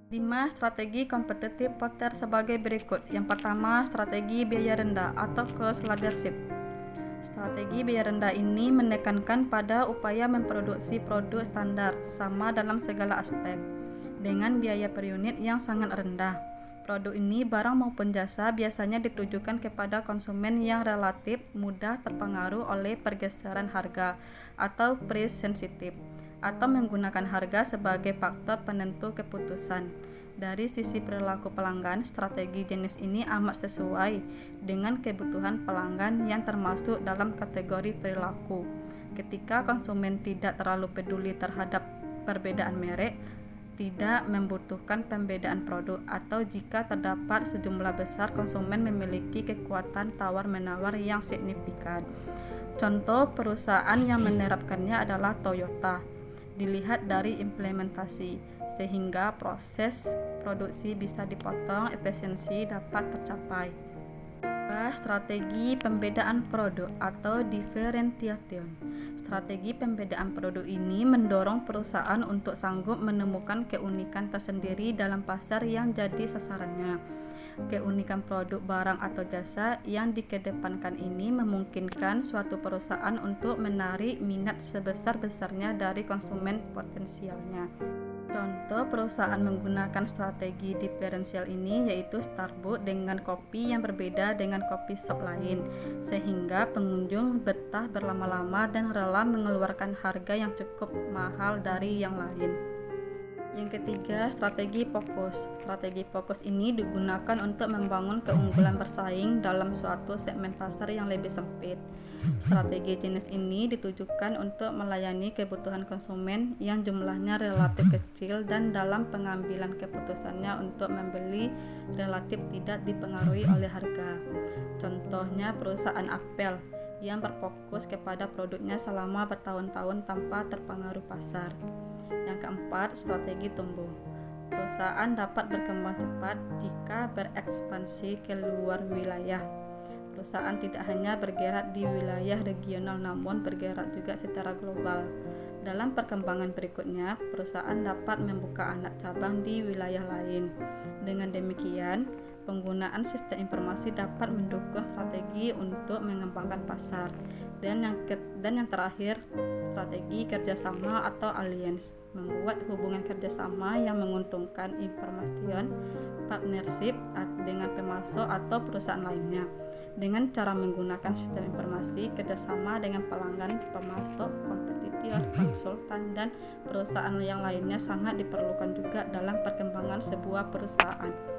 5 strategi kompetitif Potter sebagai berikut. Yang pertama, strategi biaya rendah atau cost leadership. Strategi biaya rendah ini menekankan pada upaya memproduksi produk standar sama dalam segala aspek dengan biaya per unit yang sangat rendah. Produk ini, barang maupun jasa, biasanya ditujukan kepada konsumen yang relatif mudah terpengaruh oleh pergeseran harga atau price sensitif, atau menggunakan harga sebagai faktor penentu keputusan. Dari sisi perilaku pelanggan, strategi jenis ini amat sesuai dengan kebutuhan pelanggan yang termasuk dalam kategori perilaku. Ketika konsumen tidak terlalu peduli terhadap perbedaan merek, tidak membutuhkan pembedaan produk, atau jika terdapat sejumlah besar konsumen memiliki kekuatan tawar-menawar yang signifikan. Contoh perusahaan yang menerapkannya adalah Toyota. Dilihat dari implementasi, sehingga proses produksi bisa dipotong, efisiensi dapat tercapai. Strategi pembedaan produk atau differentiation. Strategi pembedaan produk ini mendorong perusahaan untuk sanggup menemukan keunikan tersendiri dalam pasar yang jadi sasarannya. Keunikan produk, barang atau jasa yang dikedepankan ini memungkinkan suatu perusahaan untuk menarik minat sebesar-besarnya dari konsumen potensialnya. Contoh perusahaan menggunakan strategi diferensial ini yaitu Starbucks dengan kopi yang berbeda dengan kopi shop lain, sehingga pengunjung betah berlama-lama dan rela mengeluarkan harga yang cukup mahal dari yang lain. Yang ketiga, strategi fokus. Strategi fokus ini digunakan untuk membangun keunggulan bersaing dalam suatu segmen pasar yang lebih sempit. Strategi jenis ini ditujukan untuk melayani kebutuhan konsumen yang jumlahnya relatif kecil dan dalam pengambilan keputusannya untuk membeli relatif tidak dipengaruhi oleh harga. Contohnya perusahaan Apple yang berfokus kepada produknya selama bertahun-tahun tanpa terpengaruh pasar. Yang keempat, strategi tumbuh. Perusahaan dapat berkembang cepat jika berekspansi ke luar wilayah. Perusahaan tidak hanya bergerak di wilayah regional namun bergerak juga secara global. Dalam perkembangan berikutnya, perusahaan dapat membuka anak cabang di wilayah lain. Dengan demikian, penggunaan sistem informasi dapat mendukung strategi untuk mengembangkan pasar. Dan yang terakhir, strategi kerjasama atau alliance, membuat hubungan kerjasama yang menguntungkan information partnership dengan pemasok atau perusahaan lainnya. Dengan cara menggunakan sistem informasi kerjasama dengan pelanggan, pemasok, kompetitor, konsultan, dan perusahaan yang lainnya sangat diperlukan juga dalam perkembangan sebuah perusahaan.